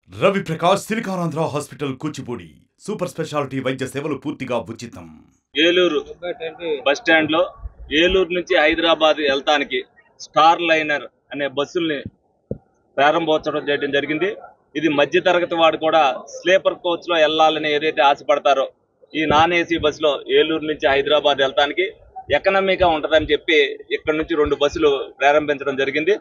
Ravi Prakash Siliconandhra hospital Kuchipudi super speciality వైద్య సేవలు పూర్తిగా ఉచితం. ఏలూరు బస్ స్టాండ్ లో ఏలూరు నుంచి హైదరాబాద్ వెళ్తానికి స్టార్ లైనర్ అనే బస్సుల్ని ప్రారంభోత్సవం చేయడం జరిగింది. ఇది మధ్య తరగతి వాడు కూడా స్లీపర్ కోచ్ లో వెళ్ళాలని ఏదైతే ఆశపడతారో ఈ నాన్ ఏసీ బస్సులో ఏలూరు నుంచి హైదరాబాద్ వెళ్తానికి ఎకనామీగా ఉంటుందని చెప్పి ఇక్కడ నుంచి 2 బస్సులు ప్రారంభించడం జరిగింది.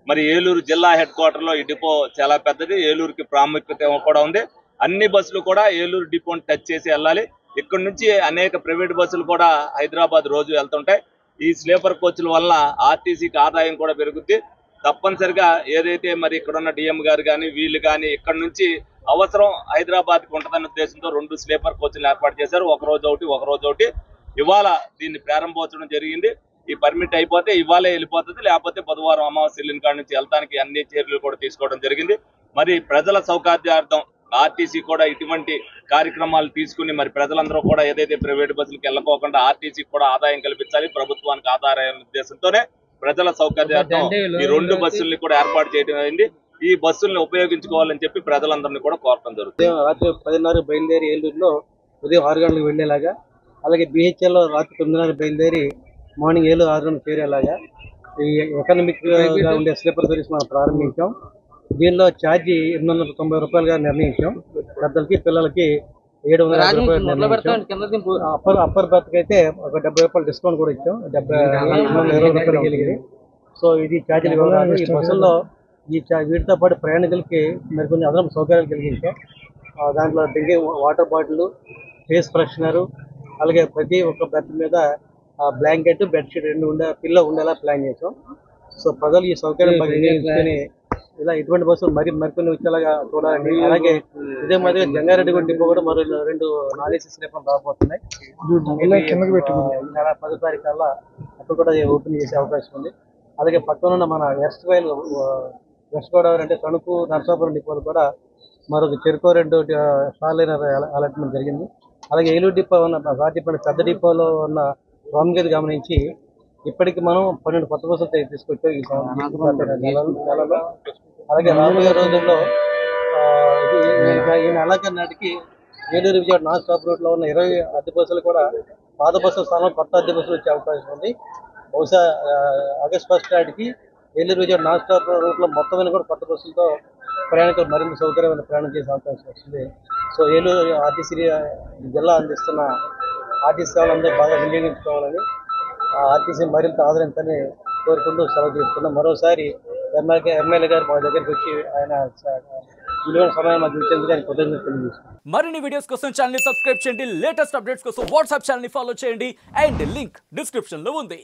మరి ఏలూరు జిల్లా హెడ్ క్వార్టర్ లో ఈ డిపో చాలా పెద్దది, ఏలూరుకి ప్రాముఖ్యత కూడా ఉంది. అన్ని బస్సులు కూడా ఏలూరు డిపోని టచ్ చేసి వెళ్ళాలి. ఇక్కడ నుంచి అనేక ప్రైవేట్ బస్సులు కూడా హైదరాబాద్ రోజు వెళ్తుంటాయి. ఈ స్లీపర్ కోచ్ల వల్ల ఆర్టీసీకి ఆదాయం కూడా పెరుగుద్ది. తప్పనిసరిగా ఏదైతే మరి ఇక్కడ ఉన్న డిఎం గారు కానీ వీళ్ళు కానీ ఇక్కడ నుంచి అవసరం హైదరాబాద్కి ఉంటుందన్న ఉద్దేశంతో 2 స్లీపర్ కోచ్లు ఏర్పాటు చేశారు. ఒక రోజు ఒకటి. ఇవాళ దీన్ని ప్రారంభోత్సవం జరిగింది. ఈ పర్మిట్ అయిపోతే ఇవాళే వెళ్ళిపోతుంది, లేకపోతే బుధవారం అమావాస్య వెళ్ళిన కాడ నుంచి వెళ్తానికి అన్ని చర్యలు కూడా తీసుకోవడం జరిగింది. మరి ప్రజల సౌకర్యార్థం ఆర్టీసీ కూడా ఇటువంటి కార్యక్రమాలు తీసుకుని మరి ప్రజలందరూ కూడా ఏదైతే ప్రైవేట్ బస్సులకు వెళ్ళకోకుండా ఆర్టీసీకి కూడా ఆదాయం కల్పించాలి, ప్రభుత్వానికి ఆదాయం ఉద్దేశంతోనే ప్రజల సౌకర్యార్థం ఈ 2 బస్సుల్ని కూడా ఏర్పాటు చేయడం అయింది. ఈ బస్సుల్ని ఉపయోగించుకోవాలని చెప్పి ప్రజలందరినీ కూడా కోరడం జరుగుతుంది. రాత్రి 10:30 బయలుదేరి ఏలూరులో ఉదయం 6 గంటలకు వెళ్లేలాగా, అలాగే బిహెచ్ఎల్ రాత్రి 9:30 బయలుదేరి మార్నింగ్ 6 గంటలకు చేరేలాగా ఈ ఎకనామిక్ గా ఉండే స్లీపర్ సర్వీస్ మనం ప్రారంభించాం. దీనిలో ఛార్జీ 890 రూపాయలుగా నిర్ణయించాం. పెద్దలకి పిల్లలకి 750 రూపాయలు నిర్ణయించాం. అప్పర్ బర్త్ కి అయితే ఒక 70 రూపాయలు డిస్కౌంట్ కూడా ఇచ్చాం. 20 రూపాయలు కలిగింది. సో ఇది ఛార్జీలు వివరాలు. ఈ బస్సుల్లో వీటితో పాటు ప్రయాణికులకి మరికొన్ని అదనపు సౌకర్యాలు కలిగించాం. దాంట్లో డ్రింకింగ్ వాటర్ బాటిల్, ఫేస్ ఫ్రెషనరు, అలాగే ప్రతి ఒక్క బెర్త్ మీద బ్లాంకెట్, బెడ్షీట్ 2 పిల్లో ఉండేలా ప్లాన్ చేసాం. సో ప్రజలు ఈ సౌకర్యం వినియోగించుకొని ఇలా ఇటువంటి బస్సులు మరికొన్ని వచ్చేలాగా చూడాలని, అలాగే ఇదే మాదిరిగా జంగారెడ్డిగూడ డిపో కూడా మరో 2 నాన్ ఏసీ స్లీపర్ రాబోతున్నాయి. ఈ నెల 10 తారీఖు కల్లా అక్కడ కూడా ఓపెన్ చేసే అవకాశం ఉంది. అలాగే పక్కన ఉన్న మన వెస్ట్ గోదావరి అంటే తణుకు, నరసాపురం డిపోలు కూడా మరొక చెరుకో 2 స్టార్ లైనర్ అలాట్మెంట్ జరిగింది. అలాగే ఏలూరు డిపో ఉన్న పెద్ద డిపోలో ఉన్న ప్రాముఖ్యత గమనించి ఇప్పటికి మనం 12 కొత్త బస్సులు తీసుకొచ్చాం ఈ నెలలో. అలాగే రాబోయే రోజుల్లో ఈ నెలాఖరు నాటికి ఏలూరు విజయవాడ నాన్ స్టాప్ రూట్లో ఉన్న 20 అద్దె బస్సులు కూడా పాత బస్సుల స్థానంలో కొత్త అద్దె బస్సులు వచ్చే అవకాశం ఉంది. బహుశా ఆగస్టు 1 నాటికి ఏలూరు విజయవాడ నాన్ స్టాప్ రూట్లో మొత్తం కూడా కొత్త బస్సులతో ప్రయాణికులు మరింత సౌకర్యమైన ప్రయాణం చేసే అవకాశం వస్తుంది. సో ఏలూరు ఆర్టీసీ జిల్లా అందిస్తున్న ఆర్టీసీ సేవలందరూ బాగా వినియోగించుకోవాలని, ఆర్టీసీ మరింత ఆదరించాలని కోరుకుంటూ సెలవు తీసుకున్నాం. మరోసారి ఎమ్మెల్యే గారు మా దగ్గరికి వచ్చి ఆయన విలువైన సమయం మాకు ఇచ్చేందుకు ఆయన కృతజ్ఞతలు తెలియజేస్తున్నాం. మరిన్ని వీడియోస్ కోసం ఛానల్ ని సబ్స్క్రైబ్ చేయండి, లేటెస్ట్ అప్డేట్స్ కోసం వాట్సాప్ ఛానల్ ని ఫాలో చేయండి అండ్ లింక్ డిస్క్రిప్షన్ లో ఉంది.